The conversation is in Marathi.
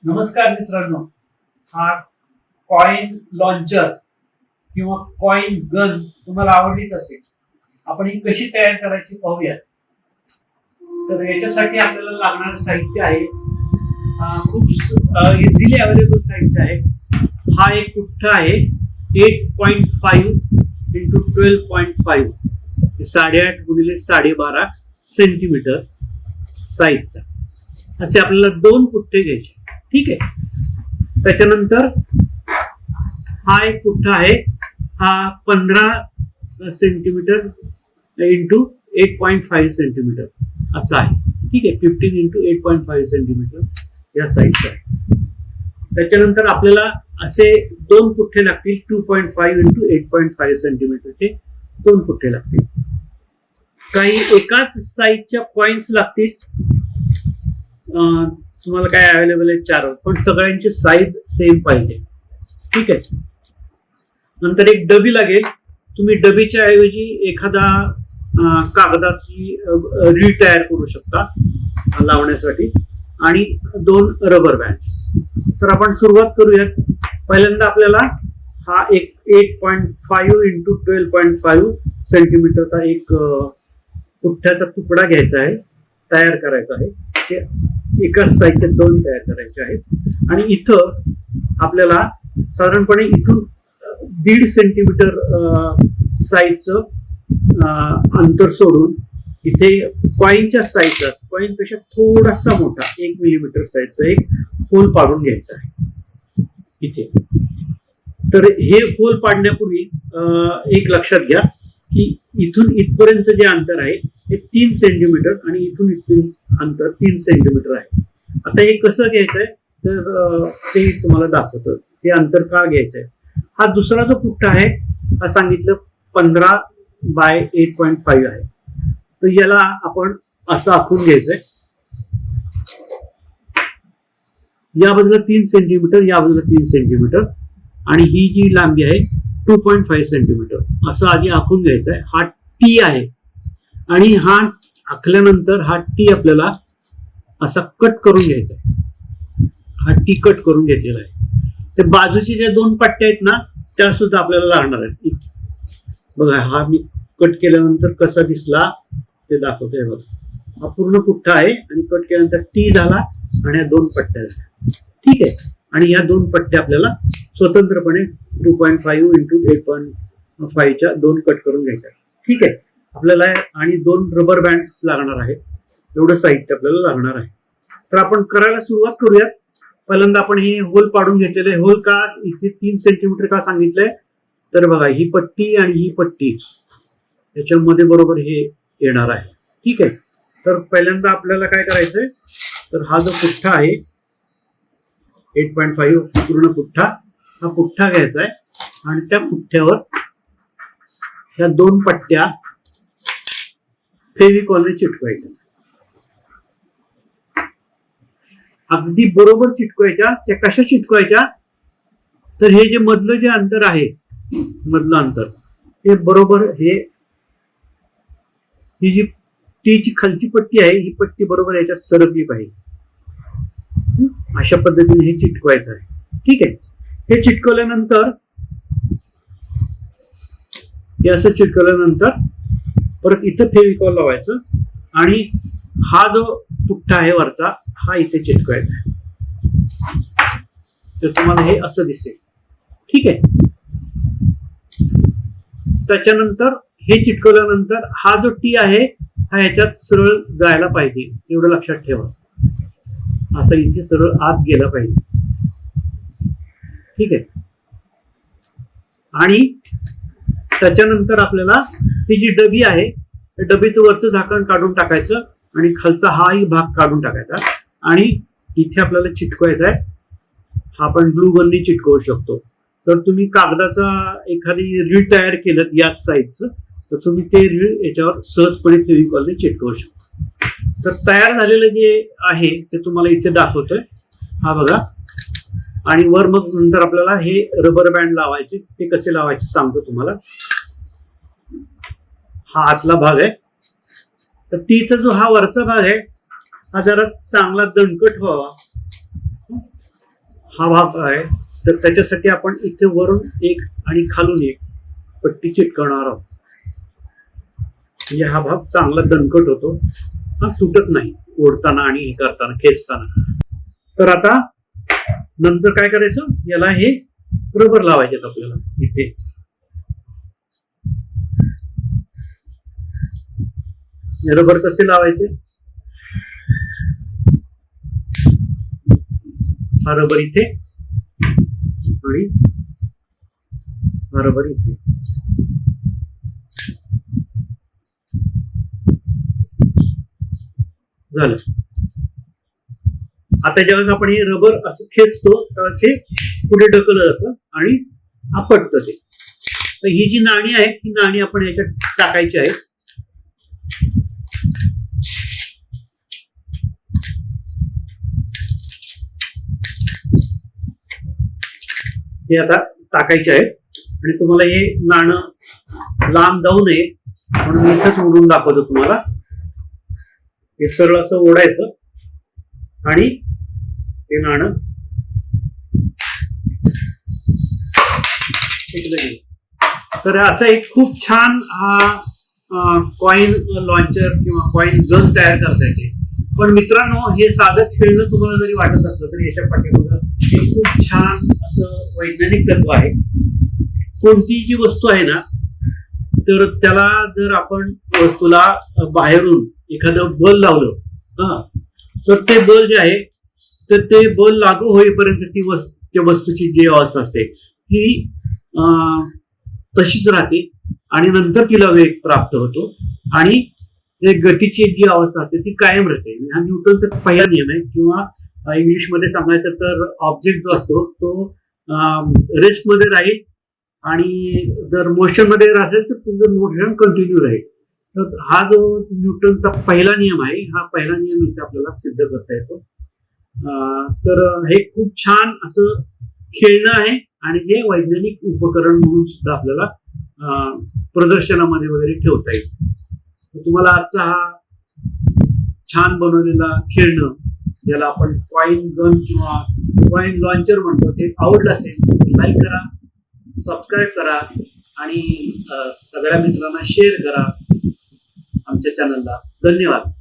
नमस्कार मित्रांनो, हा कॉइन लॉन्चर किंवा कॉइन गन तुम्हाला आवडलीच असेल. आपण ही कशी तयार करायची पाहूया. तर याच्यासाठी आपल्याला लागणारं साहित्य आहे, खूप इझिली अवेलेबल साहित्य आहे. हा एक पुठ्ठा आहे 8.5 इंटू 12.5, 8.5 गुणिले 12.5 सेंटीमीटर साईजचा. असे आपल्याला 2 पुठ्ठे घ्यायचे. ठीक आहे. त्याच्यानंतर हा एक पुठ्ठा आहे, हा 15 सेंटीमीटर इंटू 8.5 सेंटीमीटर असा आहे. ठीक आहे. 15 इंटू 8.5 सेंटीमीटर या साईजचा आहे. त्याच्यानंतर आपल्याला असे 2 पुठ्ठे लागतील, 2.5 इंटू 8.5 सेंटीमीटरचे 2 पुठ्ठे लागतील. काही एकाच साईजच्या कॉइन्स लागतील. तुम्हाला काय अवेलेबल आहे 4, पण सगळ्यांची साईज सेम पाहिजे. ठीक आहे. नंतर एक डबी लागेल. तुम्ही डबीच्या ऐवजी एखादा कागदाची रीळ तयार करू शकता लावण्यासाठी, आणि 2 रबर बँड्स. तर आपण सुरुवात करूयात. पहिल्यांदा आपल्याला हा एक 8.5 इंटू 12.5 सेंटीमीटरचा एक पुठ्ठ्याचा तुकडा घ्यायचा आहे, तयार करायचा आहे. एकाच साईजचे 2 तयार करायचे आहेत. आणि इथं आपल्याला साधारणपणे इथून 1.5 सेंटीमीटर साईजचं अंतर सोडून इथे कॉइनच्या साईजचा, कॉइन पेक्षा थोडासा मोठा 1 मिलीमीटर साईजचा एक होल पाडून घ्यायचा आहे इथे. तर हे होल पाडण्यापूर्वी एक लक्षात घ्या की इथून इथपर्यंत जे अंतर आहे हे 3 सेंटीमीटर आणि इथून इथपर्यंत अंतर 3 सेंटीमीटर आहे. आता हे कसं घ्यायचंय तर ते तुम्हाला दाखवतो, ते अंतर का घ्यायचंय. हा दुसरा जो पुठ्ठा आहे हा सांगितलं 15 बाय 8.5 आहे. तर याला आपण असं आखून घ्यायचंय. या बाजूला 3 सेंटीमीटर, या बाजूला 3 सेंटीमीटर, आणि ही जी लांबी आहे 2.5 सेंटीमीटर असं आधी आखून घ्यायचं आहे. हा टी आहे, आणि हा आखल्यानंतर हा टी आपल्याला असा कट करून घ्यायचा आहे. हा टी कट करून घेतलेला आहे. ते बाजूची ज्या 2 पट्ट्या आहेत ना, त्या सुद्धा आपल्याला लागणार आहेत. बघा, हा मी कट केल्यानंतर कसा दिसला ते दाखवतोय. बघा, हा पूर्ण पुठ्ठा आहे आणि कट केल्यानंतर टी झाला आणि या 2 पट्ट्या झाल्या. ठीक आहे. आणि या 2 पट्ट्या आपल्याला स्वतंत्रपणे 2.5 इंटू 8.5च्या 2 कट करून घ्यायच्या. ठीक आहे. आपल्याला आणि 2 रबर बँड्स लागणार आहेत. एवढं साहित्य आपल्याला लागणार आहे. तर आपण करायला सुरुवात करूयात. पहिल्यांदा आपण हे होल पाडून घेतलेले. होल का इथे 3 सेंटीमीटर का सांगितलंय तर बघा, ही पट्टी आणि ही पट्टी याच्यामध्ये बरोबर हे येणार आहे. ठीक आहे. तर पहिल्यांदा आपल्याला काय करायचंय तर हा जो पुठ्ठा आहे 8.5 पूर्ण पुठ्ठा, हा पुठ्ठा घ्यायचा आहे आणि त्या पुठ्ठ्यावर ह्या 2 पट्ट्या फेविकॉलने चिटकवायच्या. अगदी बरोबर चिटकवायच्या. त्या कशा चिटकवायच्या तर हे जे मधलं जे अंतर आहे, मधलं अंतर हे बरोबर, ही जी टीची खालची पट्टी आहे ही पट्टी बरोबर याच्यात सरकली पाहिजे. अशा पद्धतीने हे चिटकवायचं आहे. ठीक आहे. हे चिटकवल्यानंतर, हे असं चिटकवल्यानंतर परत इथं फेविकॉल लावायचं आणि हा जो पुठ्ठा आहे वरचा हा इथे चिटकवायचा आहे. तर तुम्हाला हे असं दिसेल. ठीक आहे. त्याच्यानंतर हे चिटकवल्यानंतर हा जो टी आहे हा ह्याच्यात सरळ जायला पाहिजे, एवढं लक्षात ठेवा. असं इथे सरळ आत गेला पाहिजे. ठीक आहे. आणि त्याच्यानंतर आपल्याला ही जी डबी आहे, डबीचं वरचं झाकण काढून टाकायचं आणि खालचा हाही भाग काढून टाकायचा आणि इथे आपल्याला चिटकवायचा आहे. हा आपण ग्लू गननी चिटकवू शकतो. तर तुम्ही कागदाचा एखादी रीळ तयार केलं याच साईजचं, तर तुम्ही ते रीळ याच्यावर सहजपणे फेविकॉलने चिटकवू शकता. तर तयार झालेलं जे आहे ते तुम्हाला इथे दाखवतोय. हा बघा. आणि वर मग नंतर आपल्याला हे रबर बँड लावायचे. ते कसे लावायचे सांगतो तुम्हाला. हा आतला भाग आहे. तर टीचा जो हा वरचा भाग आहे हा जरा चांगला दणकट व्हावा हा भाग आहे, तर त्याच्यासाठी आपण इथे वरून एक आणि खालून एक पट्टी चिटकवणार आहोत. म्हणजे हा भाग चांगला दणकट होतो, हा सुटत नाही ओढताना आणि हे करताना खेचताना. तर आता नंतर काय करायचं, याला हे रबर लावायचे आपल्याला इथे. रबर कसे लावायचे, हा रबर इथे आणि हा रबर इथे. झालं. आता ज्यावेळेस आपण हे रबर असं खेचतो त्यावेळेस हे पुढे ढकललं जातं आणि आपटतं ते. तर ही जी नाणी आहेत ही नाणी आपण याच्यात टाकायची आहेत. हे आता टाकायचे आहेत आणि तुम्हाला हे नाणं लांब जाऊ नये म्हणून मी इथंच ओढून दाखवतो तुम्हाला. हे सरळ असं ओढायचं आणि हे नाणं इकडे. तर असं एक खूप छान कॉइन लॉन्चर किंवा कॉइन गन तयार करता येते. पण मित्रांनो, हे साधं खेळणं तुम्हाला जरी वाटत असलं तरी याच्या पाठीमागं हे खूप छान असं वैज्ञानिक तत्व आहे. कोणतीही जी वस्तू आहे ना, तर त्याला जर आपण वस्तूला बाहेरून एखादं बल लावलं तर ते बल जे आहे तर ते बल लागू होईपर्यंत त्या वस्तूची जी अवस्था असते ती तशीच राहते आणि नंतर तिला वेग प्राप्त होतो आणि जे गतीची जी अवस्था असते ती कायम राहते. हा न्यूटनचा पहिला नियम आहे. किंवा इंग्लिशमध्ये सांगायचं तर ऑब्जेक्ट जो असतो तो रेस्ट मध्ये राहील आणि जर मोशन मध्ये असेल तर तुझं मोशन कंटिन्यू राहील. तर हा जो न्यूटनचा पहिला नियम आहे, हा पहिला नियम इथे आपल्याला सिद्ध करता येतो. तर हे खूप छान असं खेळणं आहे आणि हे वैज्ञानिक उपकरण म्हणून सुद्धा आपल्याला प्रदर्शनामध्ये वगैरे ठेवता येईल. तुम्हाला आजचा हा छान बनवलेला खेळणं, ज्याला आपण कॉइन गन किंवा कॉइन लॉन्चर म्हणतो, ते आवडलं असेल तर लाईक करा, सबस्क्राईब करा आणि सगळ्या मित्रांना शेअर करा आमच्या चॅनलला. धन्यवाद.